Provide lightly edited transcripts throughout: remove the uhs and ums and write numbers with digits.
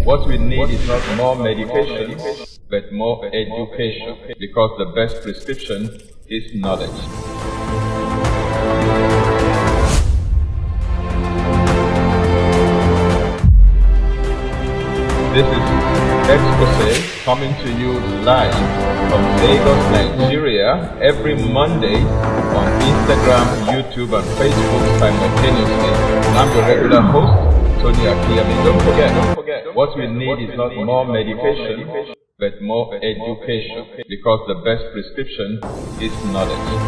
What we need is not more medication, but more education, because the best prescription is knowledge. This is Exposé coming to you live from Lagos, Nigeria, every Monday on Instagram, YouTube, and Facebook simultaneously. And I'm your regular host, Tony Akinyemi. Don't forget, what we need is not more medication, but more education, because the best prescription is knowledge.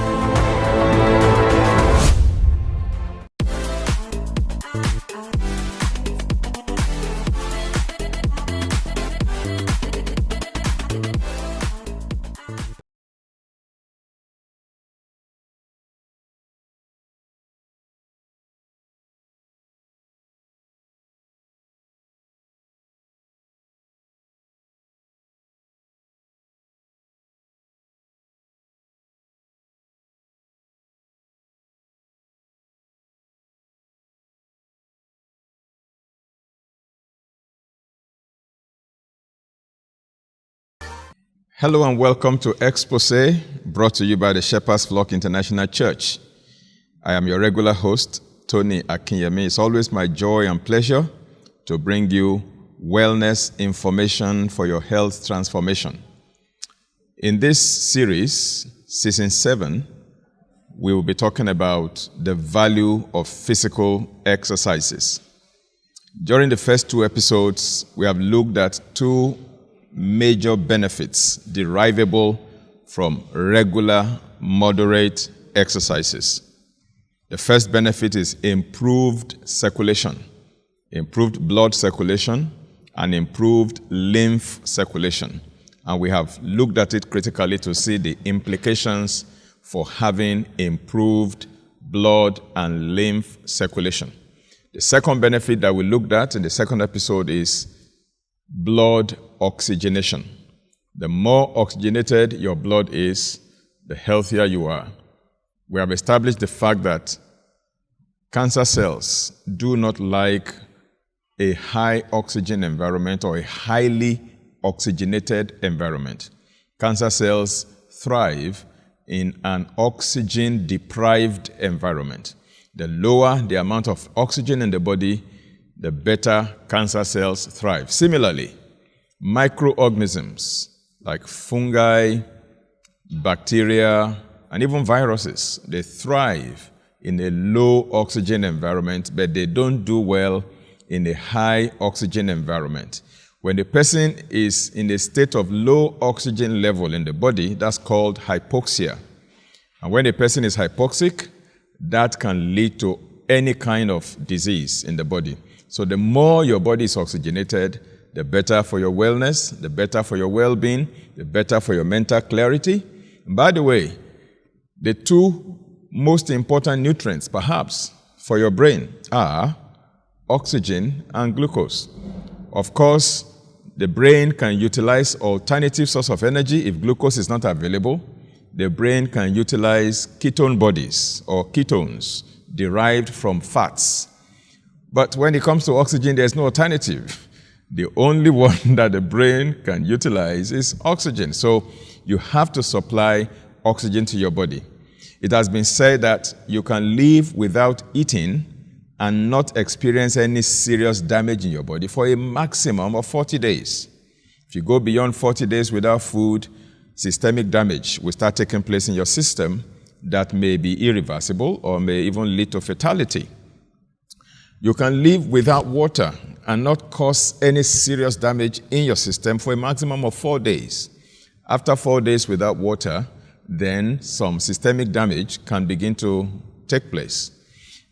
Hello and welcome to Exposé, brought to you by the Shepherd's Flock International Church. I am your regular host, Tony Akinyemi. It's always my joy and pleasure to bring you wellness information for your health transformation. In this series, Season 7, we will be talking about the value of physical exercises. During the first 2 episodes, we have looked at 2 major benefits derivable from regular, moderate exercises. The first benefit is improved circulation, improved blood circulation, and improved lymph circulation. And we have looked at it critically to see the implications for having improved blood and lymph circulation. The second benefit that we looked at in the second episode is blood oxygenation. The more oxygenated your blood is, the healthier you are. We have established the fact that cancer cells do not like a high oxygen environment or a highly oxygenated environment. Cancer cells thrive in an oxygen-deprived environment. The lower the amount of oxygen in the body, the better cancer cells thrive. Similarly, microorganisms like fungi, bacteria, and even viruses, they thrive in a low oxygen environment, but they don't do well in a high oxygen environment. When the person is in a state of low oxygen level in the body, that's called hypoxia. And when a person is hypoxic, that can lead to any kind of disease in the body. So the more your body is oxygenated, the better for your wellness, the better for your well-being, the better for your mental clarity. And by the way, the 2 most important nutrients, perhaps, for your brain are oxygen and glucose. Of course, the brain can utilize alternative source of energy if glucose is not available. The brain can utilize ketone bodies or ketones derived from fats. But when it comes to oxygen, there's no alternative. The only one that the brain can utilize is oxygen. So you have to supply oxygen to your body. It has been said that you can live without eating and not experience any serious damage in your body for a maximum of 40 days. If you go beyond 40 days without food, systemic damage will start taking place in your system that may be irreversible or may even lead to fatality. You can live without water and not cause any serious damage in your system for a maximum of 4 days. After 4 days without water, then some systemic damage can begin to take place.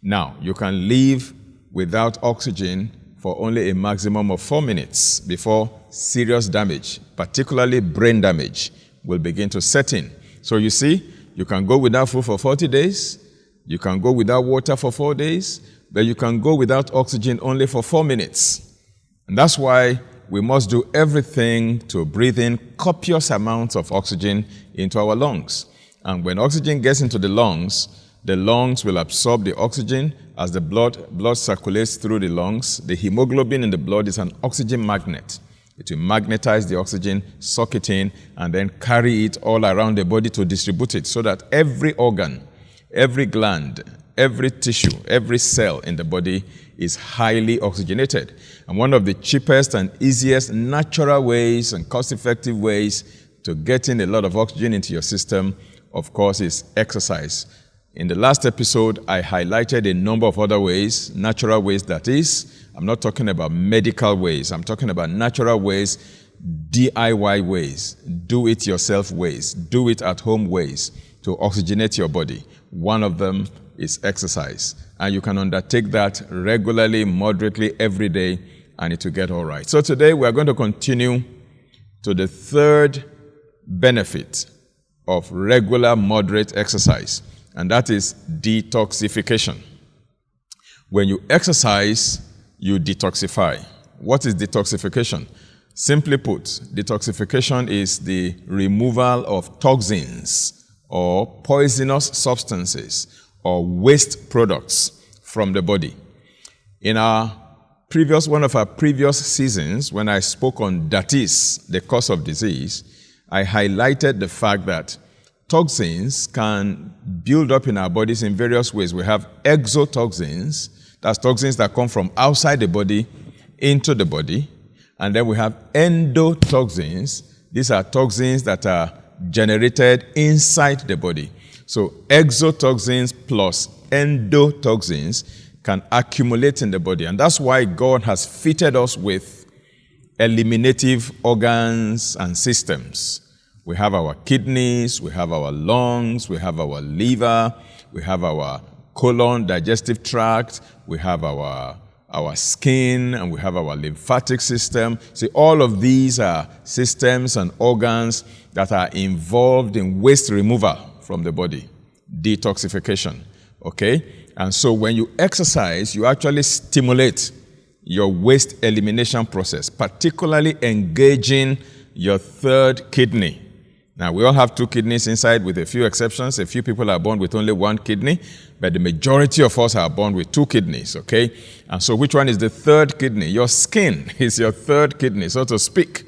Now, you can live without oxygen for only a maximum of 4 minutes before serious damage, particularly brain damage, will begin to set in. So you see, you can go without food for 40 days, you can go without water for 4 days, but you can go without oxygen only for 4 minutes. And that's why we must do everything to breathe in copious amounts of oxygen into our lungs. And when oxygen gets into the lungs, The lungs will absorb the oxygen as the blood circulates through the lungs. The hemoglobin in the blood is an oxygen magnet. It will magnetize the oxygen, suck it in, and then carry it all around the body to distribute it so that every organ, every gland, every tissue, every cell in the body is highly oxygenated. And one of the cheapest and easiest natural ways and cost-effective ways to get in a lot of oxygen into your system, of course, is exercise. In the last episode, I highlighted a number of other ways, natural ways that is. I'm not talking about medical ways. I'm talking about natural ways, DIY ways, do-it-yourself ways, do-it-at-home ways to oxygenate your body. One of them is exercise. And you can undertake that regularly, moderately, every day, and it will get all right. So today, we are going to continue to the third benefit of regular, moderate exercise, and that is detoxification. When you exercise, you detoxify. What is detoxification? Simply put, detoxification is the removal of toxins or poisonous substances or waste products from the body. In one of our previous seasons, when I spoke on that is the cause of disease, I highlighted the fact that toxins can build up in our bodies in various ways. We have exotoxins, that's toxins that come from outside the body into the body. And then we have endotoxins. These are toxins that are generated inside the body. So exotoxins plus endotoxins can accumulate in the body. And that's why God has fitted us with eliminative organs and systems. We have our kidneys, we have our lungs, we have our liver, we have our colon, digestive tract, we have our skin, and we have our lymphatic system. See, all of these are systems and organs that are involved in waste removal from the body, detoxification, okay? And so when you exercise, you actually stimulate your waste elimination process, particularly engaging your third kidney. Now, we all have two kidneys inside with a few exceptions. A few people are born with only one kidney, but the majority of us are born with two kidneys, okay? And so which one is the third kidney? Your skin is your third kidney, so to speak,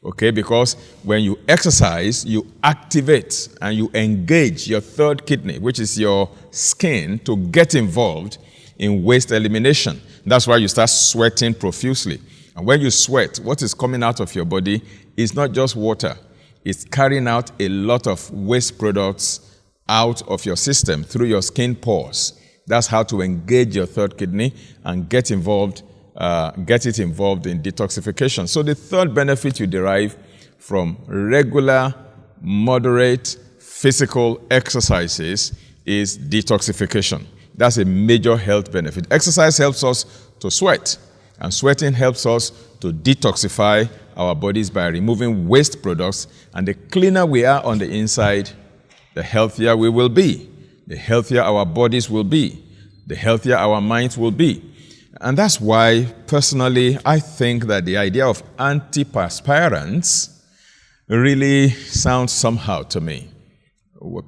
okay? Because when you exercise, you activate and you engage your third kidney, which is your skin, to get involved in waste elimination. That's why you start sweating profusely. And when you sweat, what is coming out of your body is not just water. It's carrying out a lot of waste products out of your system through your skin pores. That's how to engage your third kidney and get it involved in detoxification. So the third benefit you derive from regular, moderate physical exercises is detoxification. That's a major health benefit. Exercise helps us to sweat, and sweating helps us to detoxify our bodies by removing waste products. And the cleaner we are on the inside, the healthier we will be. The healthier our bodies will be. The healthier our minds will be. And that's why, personally, I think that the idea of antiperspirants really sounds somehow to me.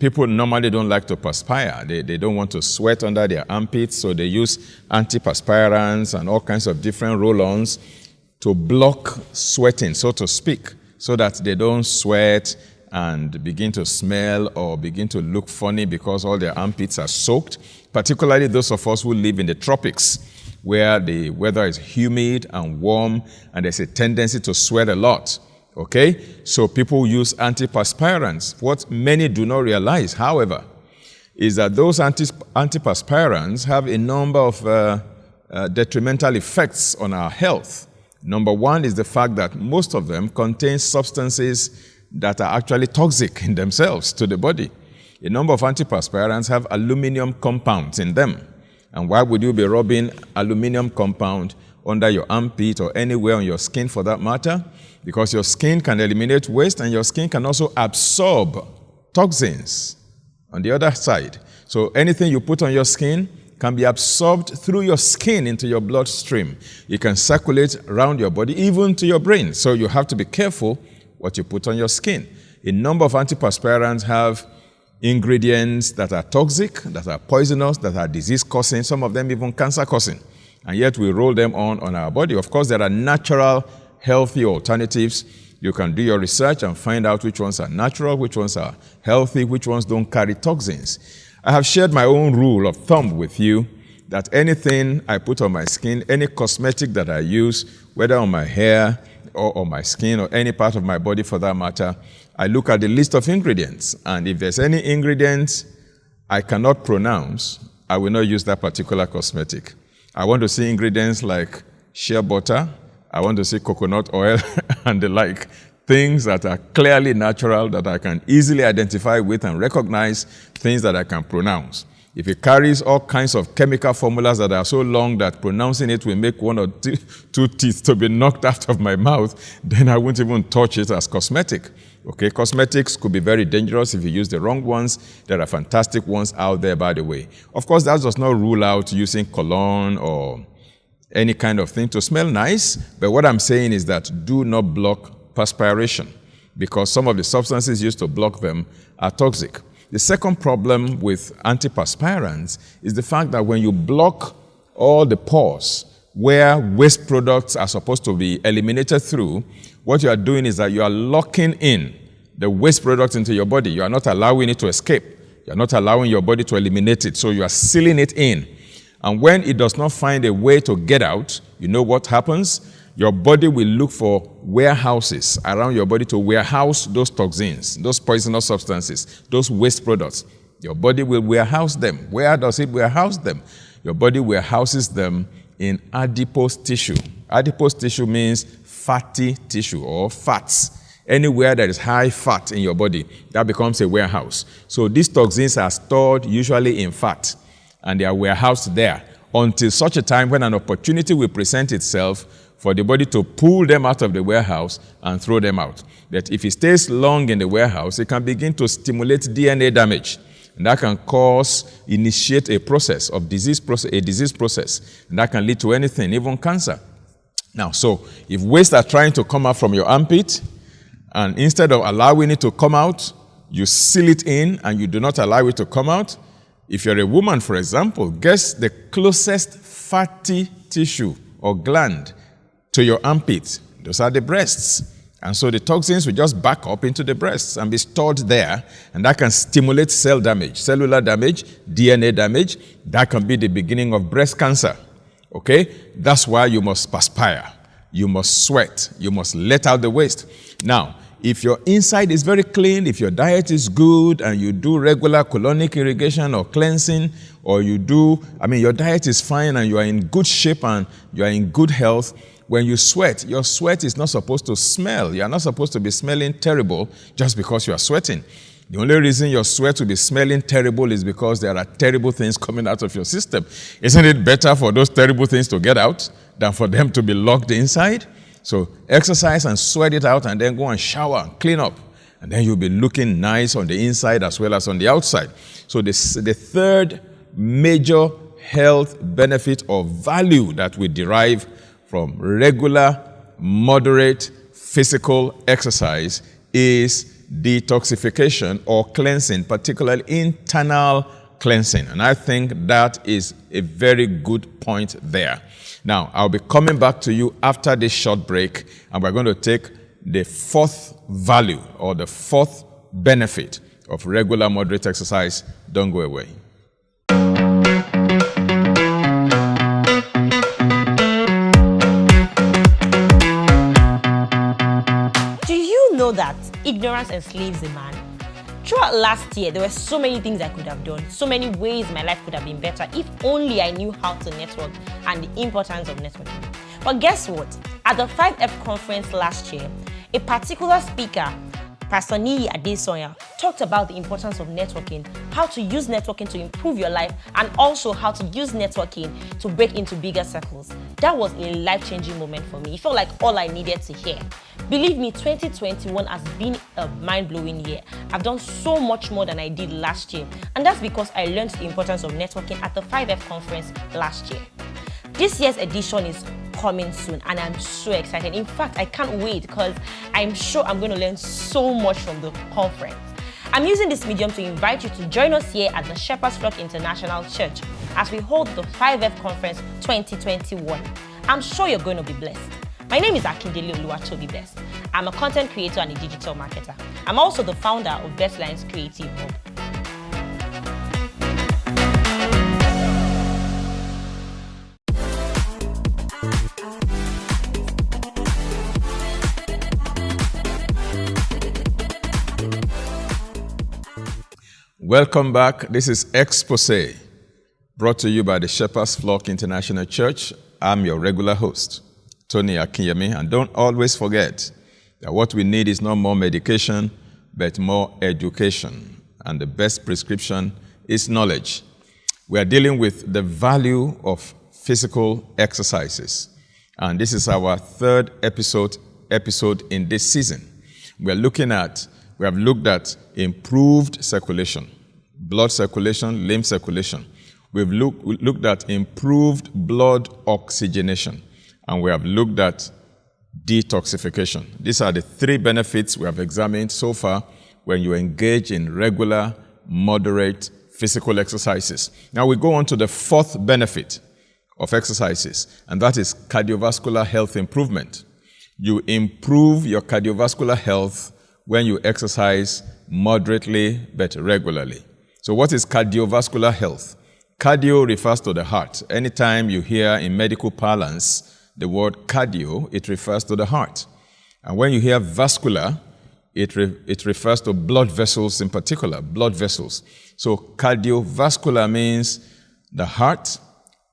People normally don't like to perspire. They don't want to sweat under their armpits, so they use antiperspirants and all kinds of different roll-ons to block sweating, so to speak, so that they don't sweat and begin to smell or begin to look funny because all their armpits are soaked, particularly those of us who live in the tropics, where the weather is humid and warm and there's a tendency to sweat a lot. Okay? So people use antiperspirants. What many do not realize, however, is that those antiperspirants have a number of detrimental effects on our health. Number one is the fact that most of them contain substances that are actually toxic in themselves to the body. A number of antiperspirants have aluminum compounds in them. And why would you be rubbing aluminum compound under your armpit or anywhere on your skin for that matter? Because your skin can eliminate waste and your skin can also absorb toxins on the other side. So anything you put on your skin can be absorbed through your skin into your bloodstream. It can circulate around your body, even to your brain. So you have to be careful what you put on your skin. A number of antiperspirants have ingredients that are toxic, that are poisonous, that are disease-causing, some of them even cancer-causing. And yet we roll them on our body. Of course, there are natural, healthy alternatives. You can do your research and find out which ones are natural, which ones are healthy, which ones don't carry toxins. I have shared my own rule of thumb with you that anything I put on my skin, any cosmetic that I use, whether on my hair or on my skin or any part of my body for that matter, I look at the list of ingredients. And if there's any ingredients I cannot pronounce, I will not use that particular cosmetic. I want to see ingredients like shea butter, I want to see coconut oil and the like, things that are clearly natural that I can easily identify with and recognize, things that I can pronounce. If it carries all kinds of chemical formulas that are so long that pronouncing it will make one or two teeth to be knocked out of my mouth, then I won't even touch it as cosmetic. Okay, cosmetics could be very dangerous if you use the wrong ones. There are fantastic ones out there, by the way. Of course, that does not rule out using cologne or any kind of thing to smell nice, but what I'm saying is that do not block perspiration because some of the substances used to block them are toxic. The second problem with antiperspirants is the fact that when you block all the pores where waste products are supposed to be eliminated through, what you are doing is that you are locking in the waste product into your body. You are not allowing it to escape. You are not allowing your body to eliminate it. So you are sealing it in. And when it does not find a way to get out, you know what happens? Your body will look for warehouses around your body to warehouse those toxins, those poisonous substances, those waste products. Your body will warehouse them. Where does it warehouse them? Your body warehouses them in adipose tissue. Adipose tissue means fatty tissue or fats. Anywhere there is high fat in your body, that becomes a warehouse. So these toxins are stored usually in fat, and they are warehoused there until such a time when an opportunity will present itself for the body to pull them out of the warehouse and throw them out. That if it stays long in the warehouse, it can begin to stimulate DNA damage. And that can initiate a process of disease process. And that can lead to anything, even cancer. Now, so if waste are trying to come out from your armpit, and instead of allowing it to come out, you seal it in and you do not allow it to come out. If you're a woman, for example, guess the closest fatty tissue or gland to your armpit. Those are the breasts. And so the toxins will just back up into the breasts and be stored there, and that can stimulate cell damage, cellular damage, DNA damage. That can be the beginning of breast cancer. Okay? That's why you must perspire. You must sweat. You must let out the waste. Now, if your inside is very clean, if your diet is good, and you do regular colonic irrigation or cleansing, or your diet is fine and you are in good shape and you are in good health, when you sweat, your sweat is not supposed to smell. You are not supposed to be smelling terrible just because you are sweating. The only reason your sweat will be smelling terrible is because there are terrible things coming out of your system. Isn't it better for those terrible things to get out than for them to be locked inside? So exercise and sweat it out and then go and shower and clean up. And then you'll be looking nice on the inside as well as on the outside. So the third major health benefit or value that we derive from regular, moderate physical exercise is detoxification or cleansing, particularly internal cleansing. And I think that is a very good point there. Now, I'll be coming back to you after this short break, and we're going to take the fourth value or the fourth benefit of regular moderate exercise. Don't go away. That ignorance enslaves a man. Throughout last year, there were so many things I could have done, so many ways my life could have been better if only I knew how to network and the importance of networking. But guess what? At the 5F conference last year, a particular speaker, Pastor Niyi Adesoya, talked about the importance of networking, how to use networking to improve your life, and also how to use networking to break into bigger circles. That was a life-changing moment for me. It felt like all I needed to hear. Believe me, 2021 has been a mind-blowing year. I've done so much more than I did last year, and that's because I learned the importance of networking at the 5F conference last year. This year's edition is coming soon, and I'm so excited. In fact, I can't wait because I'm sure I'm going to learn so much from the conference. I'm using this medium to invite you to join us here at the Shepherd's Flock International Church as we hold the 5F Conference 2021. I'm sure you're going to be blessed. My name is Akindele Oluwatobi Best. I'm a content creator and a digital marketer. I'm also the founder of Best Lines Creative Hub. Welcome back. This is Exposé, brought to you by the Shepherd's Flock International Church. I'm your regular host, Tony Akinyemi, and don't always forget that what we need is not more medication, but more education. And the best prescription is knowledge. We are dealing with the value of physical exercises. And this is our third episode in this season. We have looked at improved circulation, blood circulation, limb circulation. We've looked at improved blood oxygenation, and we have looked at detoxification. These are the three benefits we have examined so far when you engage in regular, moderate physical exercises. Now we go on to the fourth benefit of exercises, and that is cardiovascular health improvement. You improve your cardiovascular health when you exercise moderately but regularly. So what is cardiovascular health? Cardio refers to the heart. Anytime you hear in medical parlance the word cardio, it refers to the heart. And when you hear vascular, it refers to blood vessels in particular, blood vessels. So cardiovascular means the heart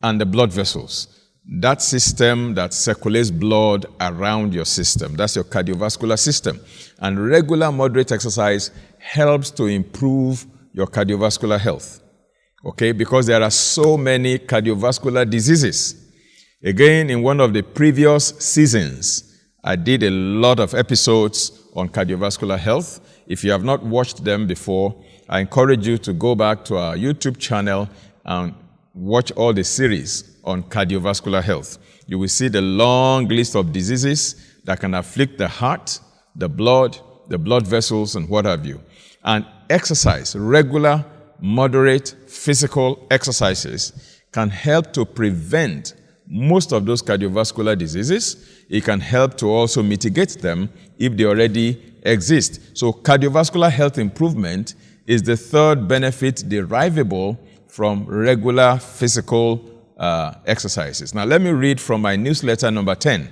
and the blood vessels. That system that circulates blood around your system. That's your cardiovascular system. And regular moderate exercise helps to improve your cardiovascular health. Okay? Because there are so many cardiovascular diseases. Again, in one of the previous seasons, I did a lot of episodes on cardiovascular health. If you have not watched them before, I encourage you to go back to our YouTube channel and watch all the series on cardiovascular health. You will see the long list of diseases that can afflict the heart, the blood vessels, and what have you. And exercise, regular, moderate physical exercises can help to prevent most of those cardiovascular diseases. It can help to also mitigate them if they already exist. So cardiovascular health improvement is the third benefit derivable from regular physical exercises. Now, let me read from my newsletter number 10,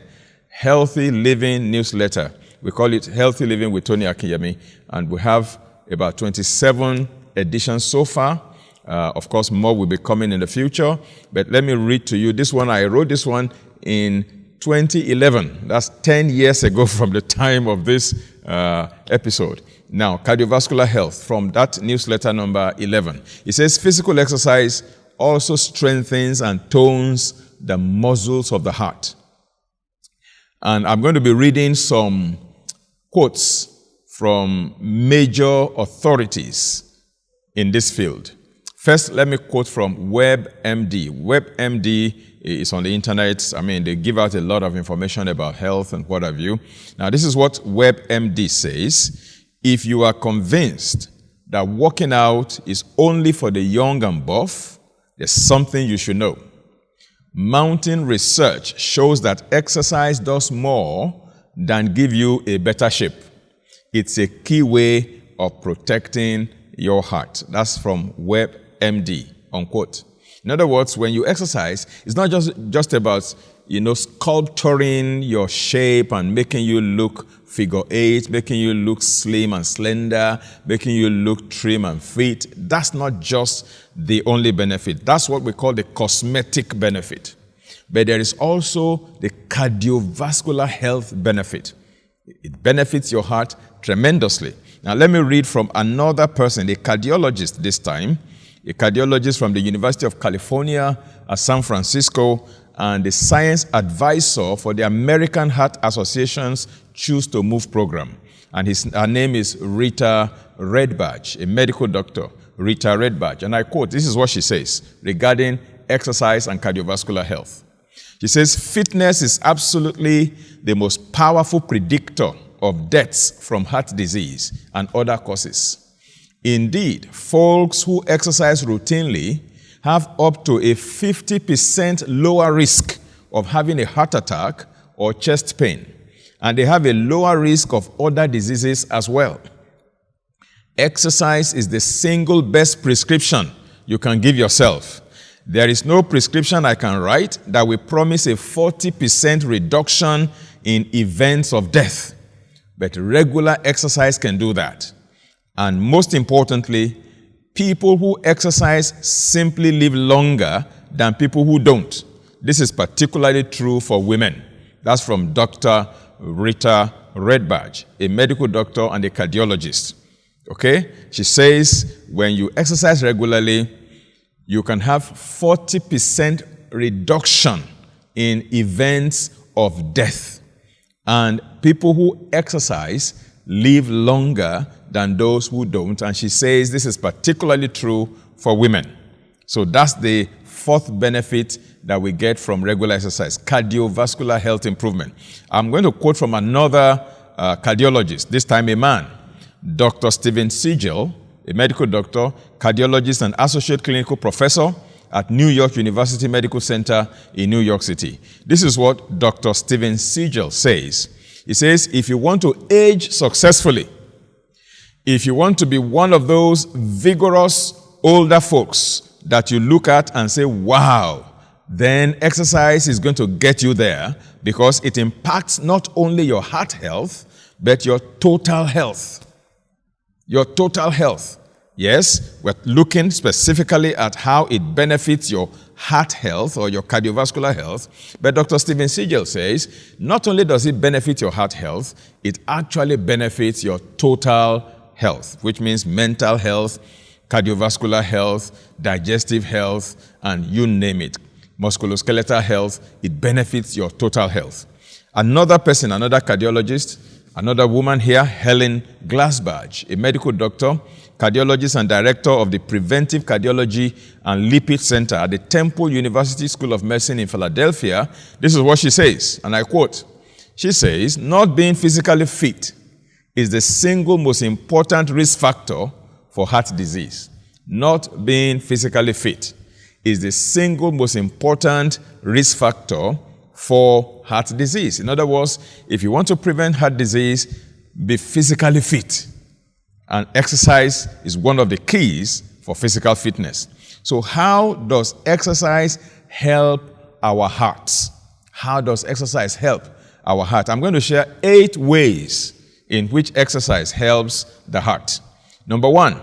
Healthy Living Newsletter. We call it Healthy Living with Tony Akinyemi, and we have about 27 editions so far. Of course, more will be coming in the future, but let me read to you this one. I wrote this one in 2011. That's 10 years ago from the time of this episode. Now, cardiovascular health from that newsletter number 11. It says physical exercise also strengthens and tones the muscles of the heart. And I'm going to be reading some quotes from major authorities in this field. First, let me quote from WebMD. WebMD is on the internet. I mean, they give out a lot of information about health and what have you. Now, this is what WebMD says. If you are convinced that working out is only for the young and buff, there's something you should know. Mountain research shows that exercise does more than give you a better shape. It's a key way of protecting your heart. That's from WebMD, unquote. In other words, when you exercise, it's not just about, sculpturing your shape and making you look figure eight, making you look slim and slender, making you look trim and fit. That's not just the only benefit. That's what we call the cosmetic benefit. But there is also the cardiovascular health benefit. It benefits your heart tremendously. Now let me read from another person, a cardiologist this time, a cardiologist from the University of California at San Francisco, and the science advisor for the American Heart Association's Choose to Move program. And her name is Rita Redbadge, a medical doctor, Rita Redbadge. And I quote, this is what she says regarding exercise and cardiovascular health. She says, fitness is absolutely the most powerful predictor of deaths from heart disease and other causes. Indeed, folks who exercise routinely have up to a 50% lower risk of having a heart attack or chest pain, and they have a lower risk of other diseases as well. Exercise is the single best prescription you can give yourself. There is no prescription I can write that will promise a 40% reduction in events of death, but regular exercise can do that. And most importantly, people who exercise simply live longer than people who don't. This is particularly true for women. That's from Dr. Rita Redbadge, a medical doctor and a cardiologist. Okay? She says when you exercise regularly, you can have 40% reduction in events of death. And people who exercise live longer than those who don't. And she says this is particularly true for women. So that's the fourth benefit that we get from regular exercise, cardiovascular health improvement. I'm going to quote from another cardiologist, this time a man, Dr. Steven Siegel, a medical doctor, cardiologist, and associate clinical professor at New York University Medical Center in New York City. This is what Dr. Steven Siegel says. He says, if you want to age successfully, if you want to be one of those vigorous older folks that you look at and say, wow, then exercise is going to get you there because it impacts not only your heart health, but your total health. Your total health. Yes, we're looking specifically at how it benefits your heart health or your cardiovascular health. But Dr. Steven Siegel says, not only does it benefit your heart health, it actually benefits your total health, which means mental health, cardiovascular health, digestive health, and you name it. Musculoskeletal health, it benefits your total health. Another person, another cardiologist, another woman here, Helen Glassbach, a medical doctor, cardiologist and director of the Preventive Cardiology and Lipid Center at the Temple University School of Medicine in Philadelphia. This is what she says, and I quote. She says, not being physically fit is the single most important risk factor for heart disease. Not being physically fit is the single most important risk factor for heart disease. In other words, if you want to prevent heart disease, be physically fit. And exercise is one of the keys for physical fitness. So how does exercise help our hearts? How does exercise help our heart? I'm going to share 8 ways in which exercise helps the heart. Number 1,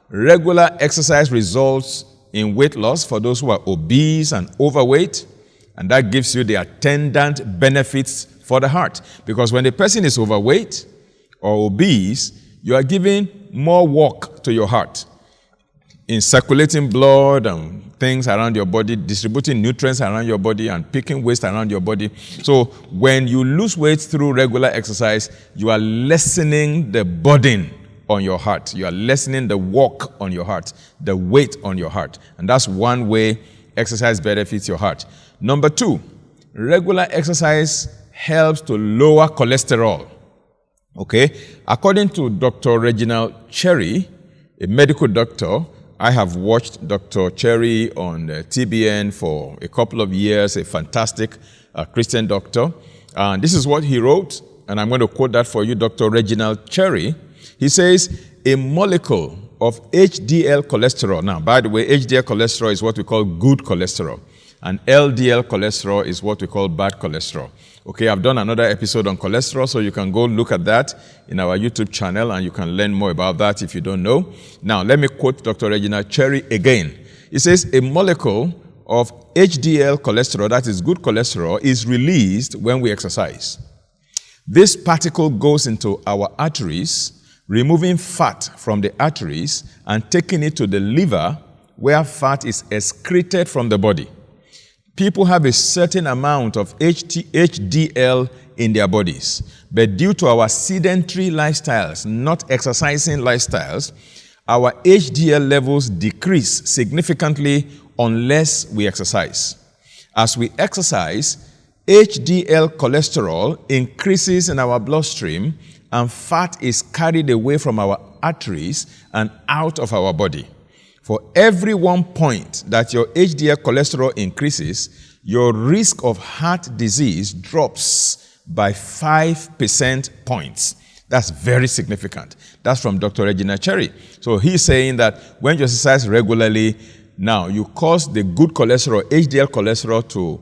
regular exercise results in weight loss for those who are obese and overweight, and that gives you the attendant benefits for the heart. Because when a person is overweight or obese, you are giving more work to your heart in circulating blood and things around your body, distributing nutrients around your body, and picking waste around your body. So when you lose weight through regular exercise, you are lessening the burden on your heart. You are lessening the work on your heart, the weight on your heart. And that's one way exercise benefits your heart. Number 2, regular exercise helps to lower cholesterol. Okay? According to Dr. Reginald Cherry, a medical doctor, I have watched Dr. Cherry on TBN for a couple of years, a fantastic Christian doctor. And this is what he wrote, and I'm going to quote that for you, Dr. Reginald Cherry. He says, a molecule of HDL cholesterol. Now, by the way, HDL cholesterol is what we call good cholesterol, and LDL cholesterol is what we call bad cholesterol. Okay, I've done another episode on cholesterol, so you can go look at that in our YouTube channel, and you can learn more about that if you don't know. Now, let me quote Dr. Reginald Cherry again. He says, a molecule of HDL cholesterol, that is good cholesterol, is released when we exercise. This particle goes into our arteries, removing fat from the arteries and taking it to the liver, where fat is excreted from the body. People have a certain amount of HDL in their bodies, but due to our sedentary lifestyles, not exercising lifestyles, our HDL levels decrease significantly unless we exercise. As we exercise, HDL cholesterol increases in our bloodstream, and fat is carried away from our arteries and out of our body. For every 1 point that your HDL cholesterol increases, your risk of heart disease drops by 5% points. That's very significant. That's from Dr. Regina Cherry. So he's saying that when you exercise regularly, now you cause the good cholesterol, HDL cholesterol, to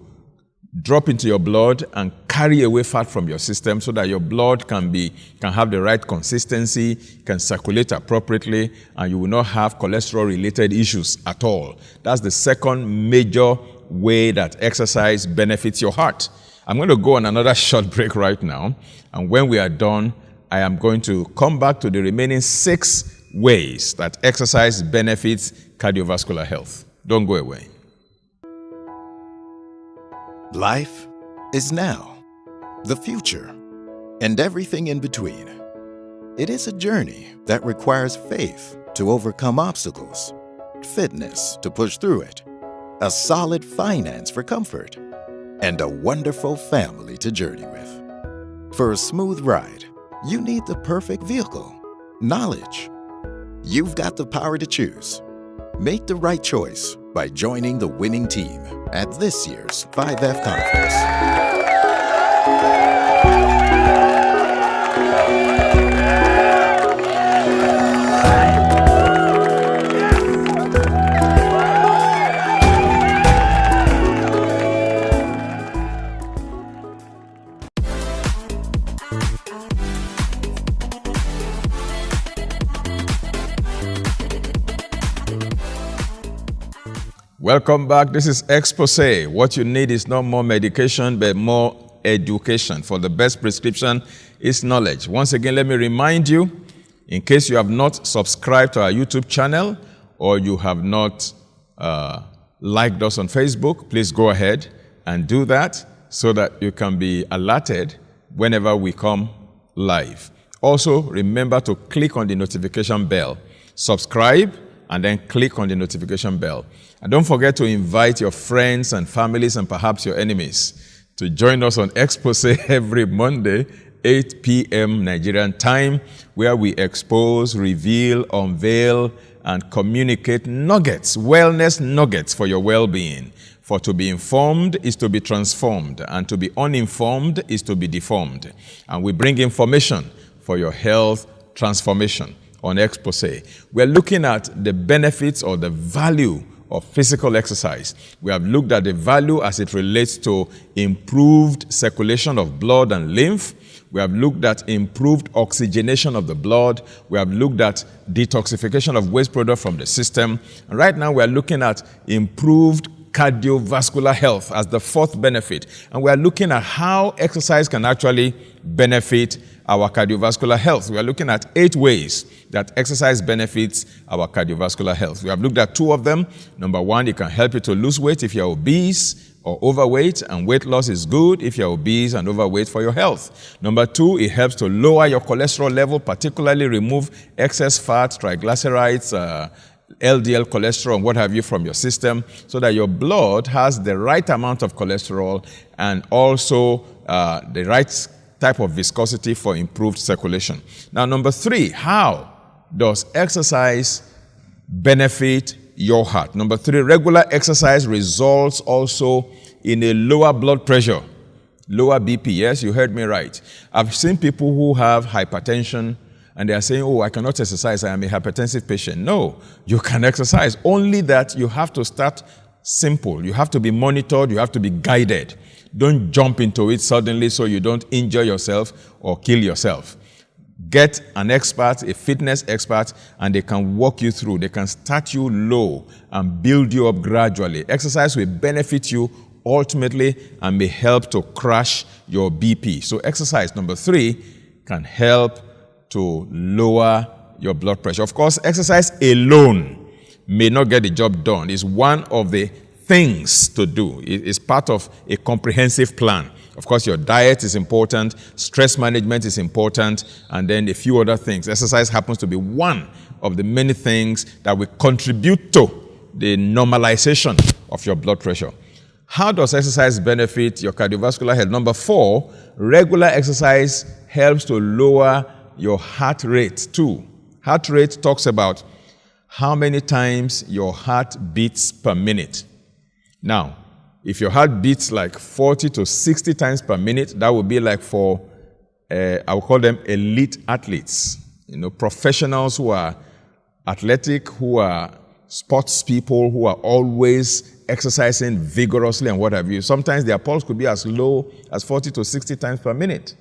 drop into your blood and carry away fat from your system so that your blood can have the right consistency, can circulate appropriately, and you will not have cholesterol-related issues at all. That's the second major way that exercise benefits your heart. I'm going to go on another short break right now, and when we are done, I am going to come back to the remaining 6 ways that exercise benefits cardiovascular health. Don't go away. Life is now, the future, and everything in between. It is a journey that requires faith to overcome obstacles, fitness to push through it, a solid finance for comfort, and a wonderful family to journey with. For a smooth ride, you need the perfect vehicle, knowledge. You've got the power to choose. Make the right choice by joining the winning team at this year's 5F Conference. Welcome back. This is Exposé. What you need is not more medication, but more education. For the best prescription is knowledge. Once again, let me remind you, in case you have not subscribed to our YouTube channel or you have not liked us on Facebook, please go ahead and do that so that you can be alerted whenever we come live. Also, remember to click on the notification bell. Subscribe and then click on the notification bell. And don't forget to invite your friends and families and perhaps your enemies to join us on Exposé every Monday, 8 p.m. Nigerian time, where we expose, reveal, unveil, and communicate nuggets, wellness nuggets for your well-being. For to be informed is to be transformed, and to be uninformed is to be deformed. And we bring information for your health transformation on Exposé. We're looking at the benefits or the value of physical exercise. We have looked at the value as it relates to improved circulation of blood and lymph. We have looked at improved oxygenation of the blood. We have looked at detoxification of waste product from the system. And right now we are looking at improved cardiovascular health as the fourth benefit. And we are looking at how exercise can actually benefit our cardiovascular health. We are looking at 8 ways that exercise benefits our cardiovascular health. We have looked at 2 of them. Number 1, it can help you to lose weight if you're obese or overweight, and weight loss is good if you're obese and overweight for your health. Number 2, it helps to lower your cholesterol level, particularly remove excess fat, triglycerides, LDL cholesterol, and what have you from your system, so that your blood has the right amount of cholesterol and also the right type of viscosity for improved circulation. Now, number 3, how does exercise benefit your heart? Number 3, regular exercise results also in a lower blood pressure, lower BP. Yes, you heard me right. I've seen people who have hypertension and they are saying, oh, I cannot exercise, I am a hypertensive patient. No, you can exercise, only that you have to start simple. You have to be monitored, you have to be guided. Don't jump into it suddenly so you don't injure yourself or kill yourself. Get an expert, a fitness expert, and they can walk you through. They can start you low and build you up gradually. Exercise will benefit you ultimately and may help to crash your BP. So exercise, number 3, can help to lower your blood pressure. Of course, exercise alone may not get the job done. It's one of the things to do. It's part of a comprehensive plan. Of course, your diet is important, stress management is important, and then a few other things. Exercise happens to be one of the many things that will contribute to the normalization of your blood pressure. How does exercise benefit your cardiovascular health? Number 4, regular exercise helps to lower your heart rate too. Heart rate talks about how many times your heart beats per minute. Now, if your heart beats like 40 to 60 times per minute, that would be like for, I would call them elite athletes, professionals who are athletic, who are sports people, who are always exercising vigorously and what have you. Sometimes their pulse could be as low as 40 to 60 times per minute.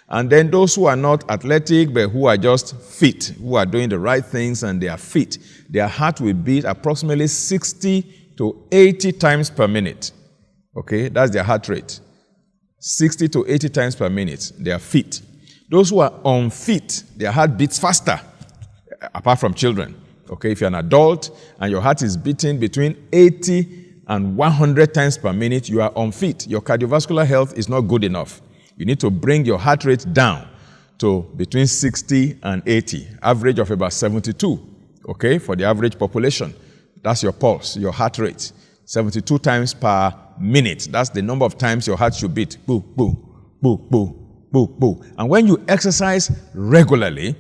And then those who are not athletic, but who are just fit, who are doing the right things and they are fit, their heart will beat approximately 60 to 80 times per minute. Okay, that's their heart rate. 60 to 80 times per minute, they are fit. Those who are unfit, their heart beats faster, apart from children. Okay, if you're an adult and your heart is beating between 80 and 100 times per minute, you are unfit. Your cardiovascular health is not good enough. You need to bring your heart rate down to between 60 and 80, average of about 72, okay, for the average population. That's your pulse, your heart rate, 72 times per minute. That's the number of times your heart should beat. Boo, boo, boo, boo, boo, boo. And when you exercise regularly,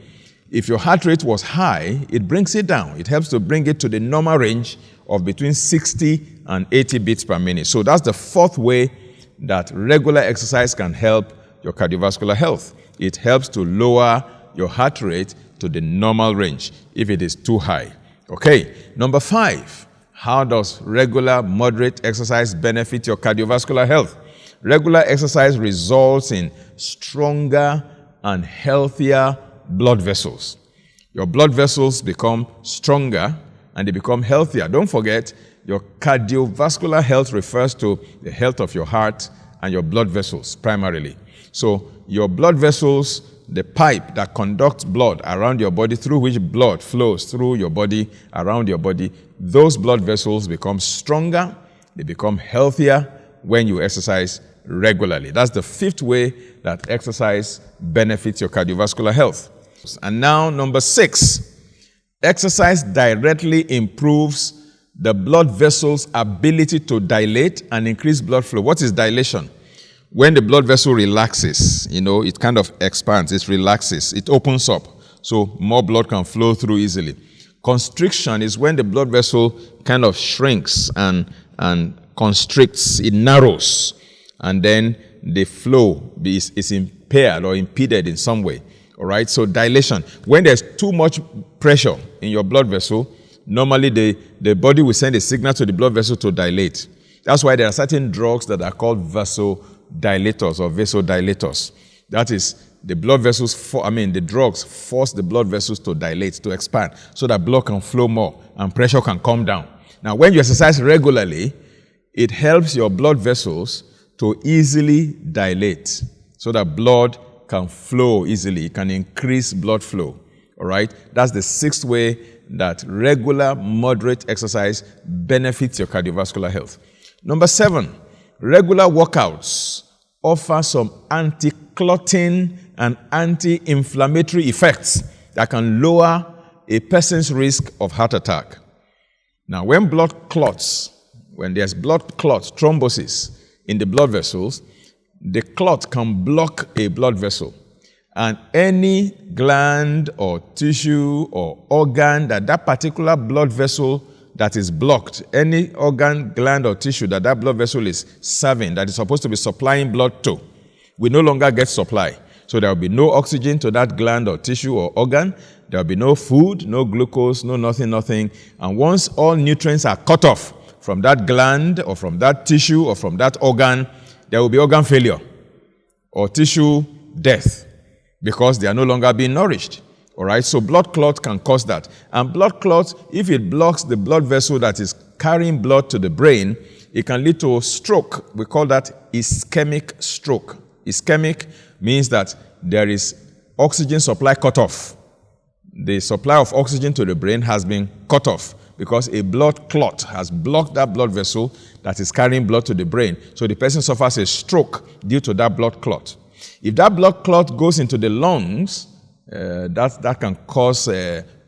if your heart rate was high, it brings it down. It helps to bring it to the normal range of between 60 and 80 beats per minute. So that's the fourth way that regular exercise can help your cardiovascular health. It helps to lower your heart rate to the normal range if it is too high. Okay, number 5, how does regular moderate exercise benefit your cardiovascular health? Regular exercise results in stronger and healthier blood vessels. Your blood vessels become stronger and they become healthier. Don't forget, your cardiovascular health refers to the health of your heart and your blood vessels primarily. So your blood vessels, the pipe that conducts blood around your body, through which blood flows through your body, around your body, those blood vessels become stronger, they become healthier when you exercise regularly. That's the 5th way that exercise benefits your cardiovascular health. And now, number 6, exercise directly improves the blood vessel's ability to dilate and increase blood flow. What is dilation? When the blood vessel relaxes, it kind of expands, it relaxes, it opens up, so more blood can flow through easily. Constriction is when the blood vessel kind of shrinks and constricts, it narrows, and then the flow is impaired or impeded in some way. All right, so dilation. When there's too much pressure in your blood vessel, normally the body will send a signal to the blood vessel to dilate. That's why there are certain drugs that are called vasodilators or vasodilators. That is, the blood vessels, the drugs force the blood vessels to dilate, to expand, so that blood can flow more and pressure can come down. Now, when you exercise regularly, it helps your blood vessels to easily dilate, so that blood can flow easily. It can increase blood flow. All right? That's the 6th way that regular, moderate exercise benefits your cardiovascular health. Number 7, regular workouts offer some anti-clotting and anti-inflammatory effects that can lower a person's risk of heart attack. Now, when there's blood clots, thrombosis in the blood vessels, the clot can block a blood vessel. And any gland or tissue or organ that particular blood vessel that is blocked, any organ, gland, or tissue that blood vessel is serving, that is supposed to be supplying blood to, will no longer get supply. So there will be no oxygen to that gland or tissue or organ. There will be no food, no glucose, no nothing. And once all nutrients are cut off from that gland or from that tissue or from that organ, there will be organ failure or tissue death because they are no longer being nourished. All right, so blood clot can cause that. And blood clot, if it blocks the blood vessel that is carrying blood to the brain, it can lead to stroke. We call that ischemic stroke. Ischemic means that there is oxygen supply cut off. The supply of oxygen to the brain has been cut off because a blood clot has blocked that blood vessel that is carrying blood to the brain. So the person suffers a stroke due to that blood clot. If that blood clot goes into the lungs, that can cause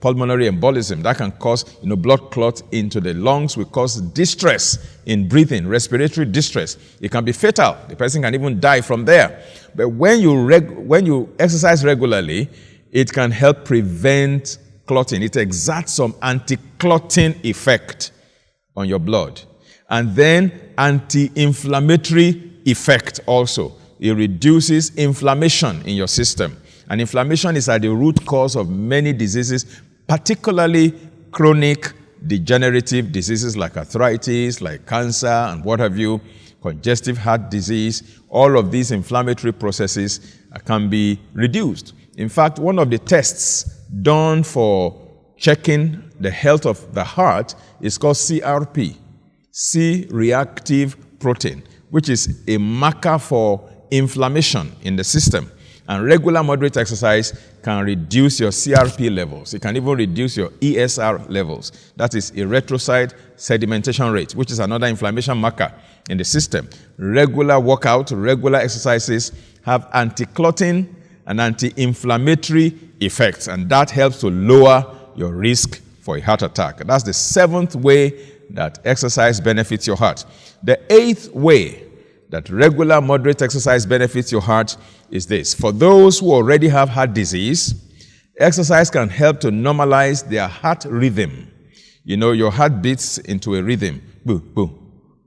pulmonary embolism. That can cause blood clot into the lungs, will cause distress in breathing, respiratory distress. It can be fatal. The person can even die from there. But when you exercise regularly, it can help prevent clotting. It exerts some anti-clotting effect on your blood. And then anti-inflammatory effect also. It reduces inflammation in your system. And inflammation is at the root cause of many diseases, particularly chronic degenerative diseases like arthritis, like cancer, and what have you, congestive heart disease. All of these inflammatory processes can be reduced. In fact, one of the tests done for checking the health of the heart is called CRP, C-reactive protein, which is a marker for inflammation in the system. And regular moderate exercise can reduce your CRP levels. It can even reduce your ESR levels. That is erythrocyte sedimentation rate, which is another inflammation marker in the system. Regular workout, regular exercises have anti-clotting and anti-inflammatory effects, and that helps to lower your risk for a heart attack. That's the 7th way that exercise benefits your heart. The 8th way that regular moderate exercise benefits your heart is this. For those who already have heart disease, exercise can help to normalize their heart rhythm. You know, your heart beats into a rhythm. Boo, boo,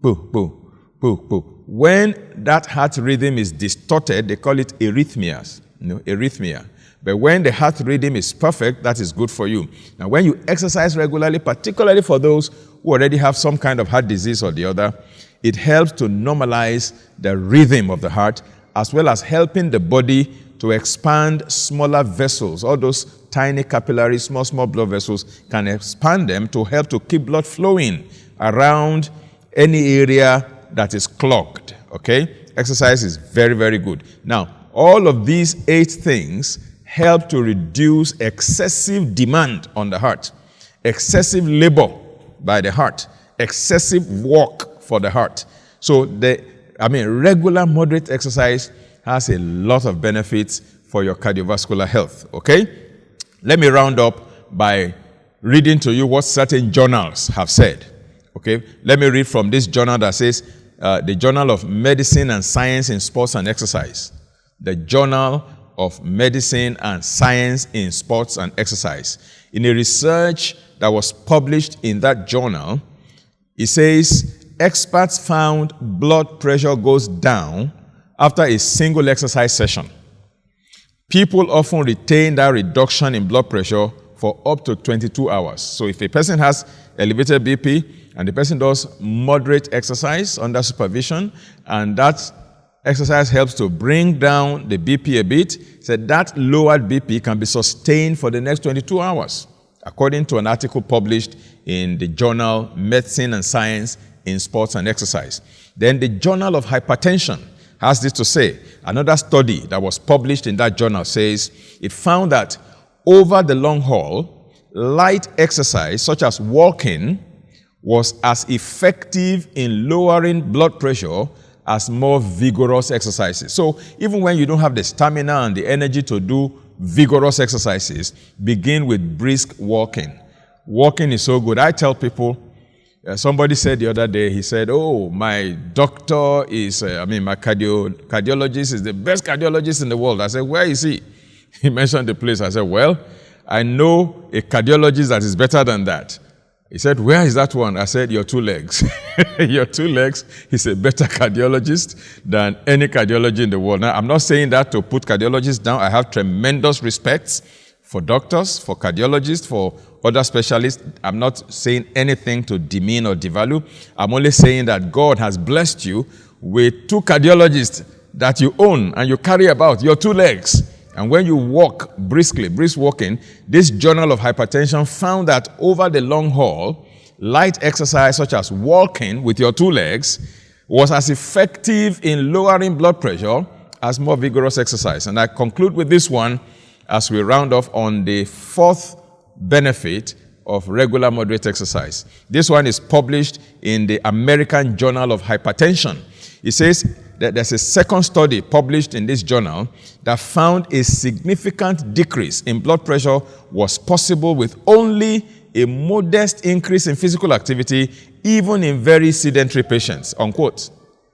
boo, boo, boo, boo. When that heart rhythm is distorted, they call it arrhythmias. Arrhythmia. But when the heart rhythm is perfect, that is good for you. Now, when you exercise regularly, particularly for those who already have some kind of heart disease or the other, it helps to normalize the rhythm of the heart, as well as helping the body to expand smaller vessels. All those tiny capillaries, small blood vessels, can expand them to help to keep blood flowing around any area that is clogged. Okay? Exercise is very, very good. Now, all of these 8 things help to reduce excessive demand on the heart, excessive labor by the heart, excessive work for the heart. So, regular moderate exercise has a lot of benefits for your cardiovascular health, okay? Let me round up by reading to you what certain journals have said, okay? Let me read from this journal that says, the Journal of Medicine and Science in Sports and Exercise. The Journal of Medicine and Science in Sports and Exercise. In a research that was published in that journal, it says, experts found blood pressure goes down after a single exercise session. People often retain that reduction in blood pressure for up to 22 hours. So if a person has elevated BP and the person does moderate exercise under supervision, and that exercise helps to bring down the BP a bit, so that lowered BP can be sustained for the next 22 hours, according to an article published in the journal Medicine and Science in Sports and Exercise. Then the Journal of Hypertension has this to say. Another study that was published in that journal says it found that over the long haul, light exercise such as walking was as effective in lowering blood pressure as more vigorous exercises. So even when you don't have the stamina and the energy to do vigorous exercises, begin with brisk walking. Walking is so good. I tell people, somebody said the other day, he said, oh, my doctor is, my cardiologist is the best cardiologist in the world. I said, where is he? He mentioned the place. I said, well, I know a cardiologist that is better than that. He said, where is that one? I said, your 2 legs. Your 2 legs. He's a better cardiologist than any cardiology in the world. Now, I'm not saying that to put cardiologists down. I have tremendous respect for doctors, for cardiologists, for other specialists. I'm not saying anything to demean or devalue. I'm only saying that God has blessed you with 2 cardiologists that you own and you carry about, your 2 legs. And when you walk briskly, brisk walking, this Journal of Hypertension found that over the long haul, light exercise such as walking with your 2 legs was as effective in lowering blood pressure as more vigorous exercise. And I conclude with this one as we round off on the 4th benefit of regular moderate exercise. This one is published in the American Journal of Hypertension. It says that there's a second study published in this journal that found a significant decrease in blood pressure was possible with only a modest increase in physical activity, even in very sedentary patients, unquote.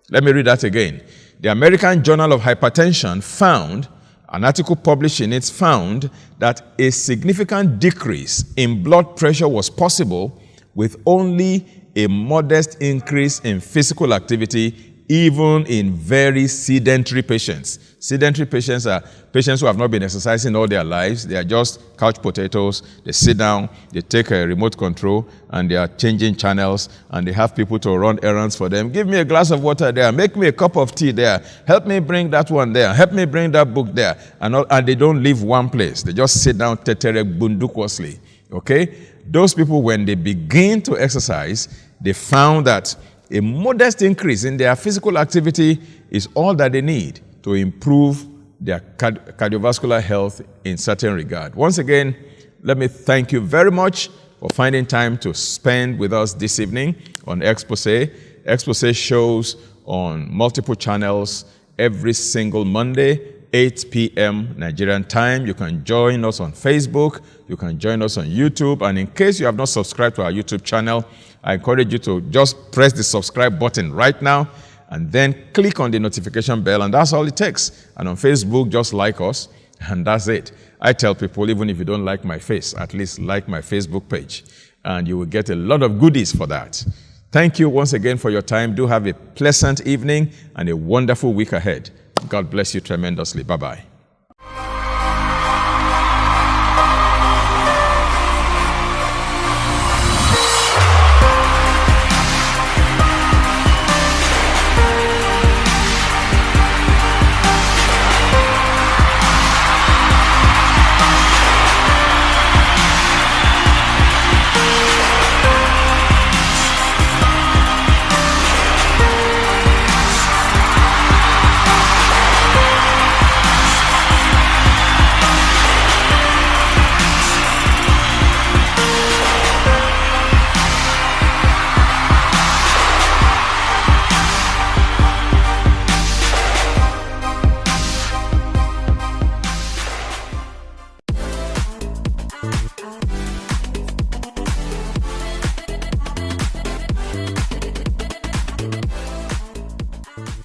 Let me read that again. The American Journal of Hypertension found An article published in it found that a significant decrease in blood pressure was possible with only a modest increase in physical activity, even in very sedentary patients. Sedentary patients are patients who have not been exercising all their lives. They are just couch potatoes. They sit down, they take a remote control, and they are changing channels, and they have people to run errands for them. Give me a glass of water there. Make me a cup of tea there. Help me bring that one there. Help me bring that book there. And they don't leave one place. They just sit down bundukously. Okay? Those people, when they begin to exercise, they found that a modest increase in their physical activity is all that they need to improve their cardiovascular health in certain regard. Once again, let me thank you very much for finding time to spend with us this evening on Exposé. Exposé shows on multiple channels every single Monday, 8 p.m. Nigerian time. You can join us on Facebook. You can join us on YouTube. And in case you have not subscribed to our YouTube channel, I encourage you to just press the subscribe button right now and then click on the notification bell, and that's all it takes. And on Facebook, just like us, and that's it. I tell people, even if you don't like my face, at least like my Facebook page, and you will get a lot of goodies for that. Thank you once again for your time. Do have a pleasant evening and a wonderful week ahead. God bless you tremendously. Bye-bye.